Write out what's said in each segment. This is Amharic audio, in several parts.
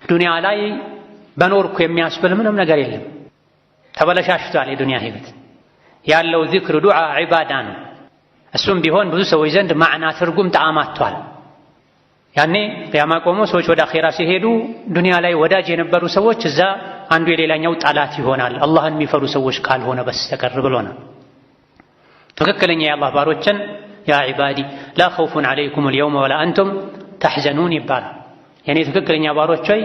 ዱንያ ላይ በኖርኩ የሚያስብል ምንም ነገር የለም። ተበለሻሽቷል የዱንያ ህይወት። ያለው ዚክር፣ ዱዓ፣ ዒባዳ ነው። እሱም ቢሆን ብዙ ሰዎች ዘንድ ማዕና ትርጉም ጣዕም አጥቷል። ያኔ ቂያማ ቆሞ ሰዎች ወደ አኼራ ሲሄዱ ዱንያ ላይ ወዳጅ የነበሩ ሰዎች እዛ አንዱ የሌላኛው ጠላት ይሆናል፣ አላህን የሚፈሩ ሰዎች ካልሆነ በስተቀር ብሎናል። ትክክለኛ የአላህ ባሮችን ያ ዒባዲ ላ ኸውፉን ዐለይኩም አልየውመ ወላ አንቱም ተሕዘኑን ይባላል። የኔ ትክክለኛ ባሮች ሆይ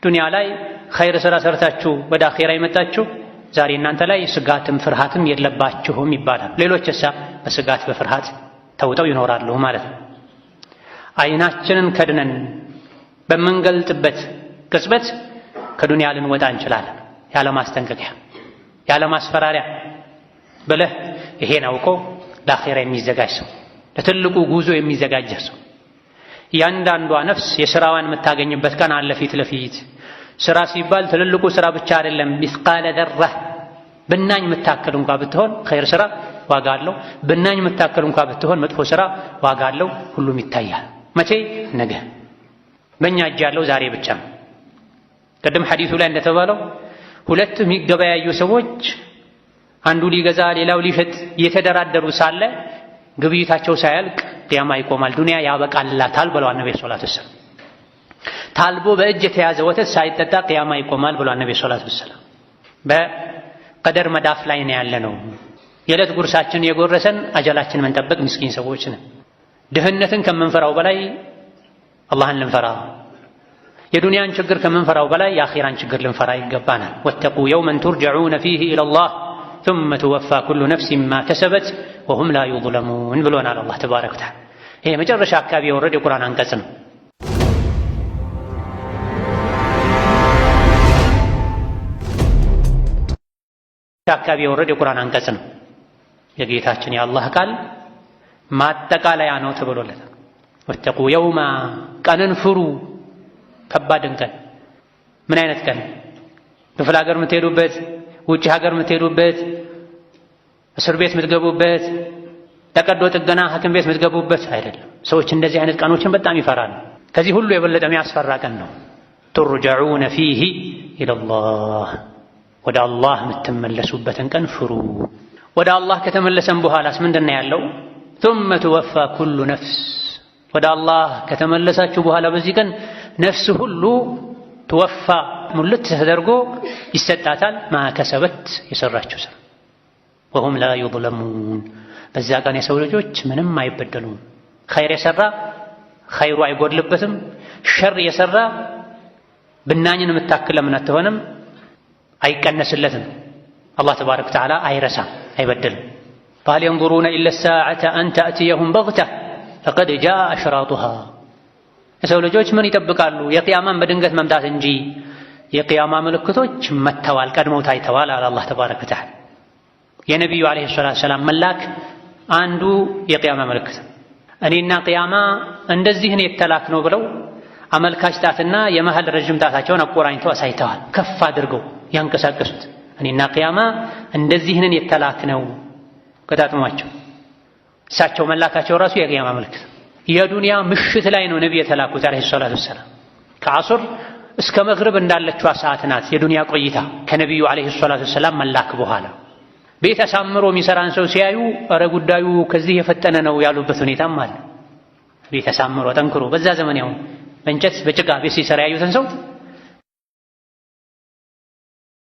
ዱንያ ላይ ኸይር ሥራ ሰርታችሁ ወደ አኼራ የመጣችሁ ዛሬ እናንተ ላይ ስጋትም ፍርሃትም የለባችሁም ይባላል። ሌሎች እሳ በስጋት በፍርሃት ተውጠው ይኖራሉ ማለት ነው። አይናችንን ከድነን በምንገልጥበት ቅጽበት ከዱንያ ልንወጣ እንችላለን። ያለ ማስጠንቀቂያ ያለ ማስፈራሪያ ብለህ ይሄን አውቆ ለአኼራ የሚዘጋጅ ሰው፣ ለትልቁ ጉዞ የሚዘጋጅ ሰው። እያንዳንዷ ነፍስ የሥራዋን የምታገኝበት ቀን አለ ፊት ለፊት። ሥራ ሲባል ትልልቁ ሥራ ብቻ አይደለም። ሚስቃለ ዘራ ብናኝ የምታክል እንኳ ብትሆን ኸይር ሥራ ዋጋ አለው። ብናኝ የምታክል እንኳ ብትሆን መጥፎ ሥራ ዋጋ አለው። ሁሉም ይታያል። መቼ? ነገ። በእኛ እጅ ያለው ዛሬ ብቻ ነው። ቅድም ሐዲሱ ላይ እንደተባለው ሁለት የሚገበያዩ ሰዎች አንዱ ሊገዛ ሌላው ሊሸጥ እየተደራደሩ ሳለ ግብይታቸው ሳያልቅ ቂያማ ይቆማል፣ ዱንያ ያበቃላታል ብለዋል ነብዩ ሰለላሁ ዐለይሂ ወሰለም። ታልቦ በእጅ የተያዘ ወተት ሳይጠጣ ቂያማ ይቆማል ብለዋል ነብዩ ሰለላሁ ዐለይሂ ወሰለም። በቀደር መዳፍ ላይ ነው ያለነው። የዕለት ጉርሳችን የጎረሰን አጀላችን መንጠበቅ ምስኪን ሰዎች ነን። ድህነትን ከምንፈራው በላይ አላህን ልንፈራ፣ የዱንያን ችግር ከምንፈራው በላይ የአኺራን ችግር ልንፈራ ይገባናል። ወተቁ የውመን ቱርጀዑነ ፊህ ኢለላህ ثم توفى كل نفس ما كسبت وهم لا يظلمون ብሎናል አላህ ተባረከ ወተዓላ። ይሄ መጨረሻ አካባቢ የወረደ የቁርአን አንቀጽ ነው። አካባቢ የወረደ የቁርአን አንቀጽ ነው። የጌታችን የአላህ ቃል ማጠቃለያ ነው ተብሎለታል። ወተቁ የውማ ቀንን ፍሩ፣ ከባድን ቀን። ምን አይነት ቀን? ክፍለ ሀገር የምትሄዱበት፣ ውጭ ሀገር የምትሄዱበት፣ እስር ቤት የምትገቡበት፣ ተቀዶ ጥገና ሐኪም ቤት የምትገቡበት አይደለም። ሰዎች እንደዚህ አይነት ቀኖችን በጣም ይፈራሉ። ከዚህ ሁሉ የበለጠ የሚያስፈራ ቀን ነው። ቱርጀዑነ ፊህ ኢለላህ፣ ወደ አላህ የምትመለሱበትን ቀን ፍሩ። ወደ አላህ ከተመለሰን በኋላስ ምንድን ነው ያለው? ثم توفى كل نفس፣ ወደ አላህ ከተመለሳችሁ በኋላ በዚህ ቀን ነፍስ ሁሉ ትወፋ ሙልት ተደርጎ ይሰጣታል። ማከሰበት የሰራችው ስራ። ወሁም ላ ዩظለሙን፣ በዛ ቀን የሰው ልጆች ምንም አይበደሉም። ኸይር የሰራ ኸይሩ አይጎድልበትም። ሸር የሰራ ብናኝን የምታክል ለምን አትሆንም አይቀነስለትም። አላህ ተባረከ ወተዓላ አይረሳም፣ አይበድልም። ፋል የንظሩነ ኢለ ሳዓተ አን ተእትየሁም በግተህ ፈቀድ ጃአ አሽራጡሃ። የሰው ልጆች ምን ይጠብቃሉ? የቅያማን በድንገት መምጣት እንጂ የቅያማ ምልክቶች መጥተዋል፣ ቀድመው ታይተዋል አለ አላህ ተባረከ ወተዓላ። የነቢዩ ዓለይሂ ሰላቱ ወሰላም መላክ አንዱ የቅያማ ምልክት። እኔና ቅያማ እንደዚህ ነው የተላክ ነው ብለው አመልካች ጣትና የመሃል ረጅም ጣታቸውን አቆራኝተው አሳይተዋል፣ ከፍ አድርገው ያንቀሳቀሱት። እኔና ቅያማ እንደዚህ ነን የተላክ ነው ከታጥሟቸው። እሳቸው መላካቸው ራሱ የቅያማ ምልክት። የዱንያ ምሽት ላይ ነው ነብይ የተላኩት ዓለይሂ ሰላቱ ወሰላም። ከዐሱር እስከ መግሪብ እንዳለችው ሰዓት ናት የዱንያ ቆይታ ከነቢዩ ዓለይሂ ሰላቱ ወሰላም መላክ በኋላ። ቤት አሳምሮ የሚሰራን ሰው ሲያዩ እረ ጉዳዩ ከዚህ የፈጠነ ነው ያሉበት ሁኔታም አለ። ቤት አሳምሮ ጠንክሮ በዛ ዘመን ያው በእንጨት በጭቃ ቤት ሲሰራ ያዩትን ሰው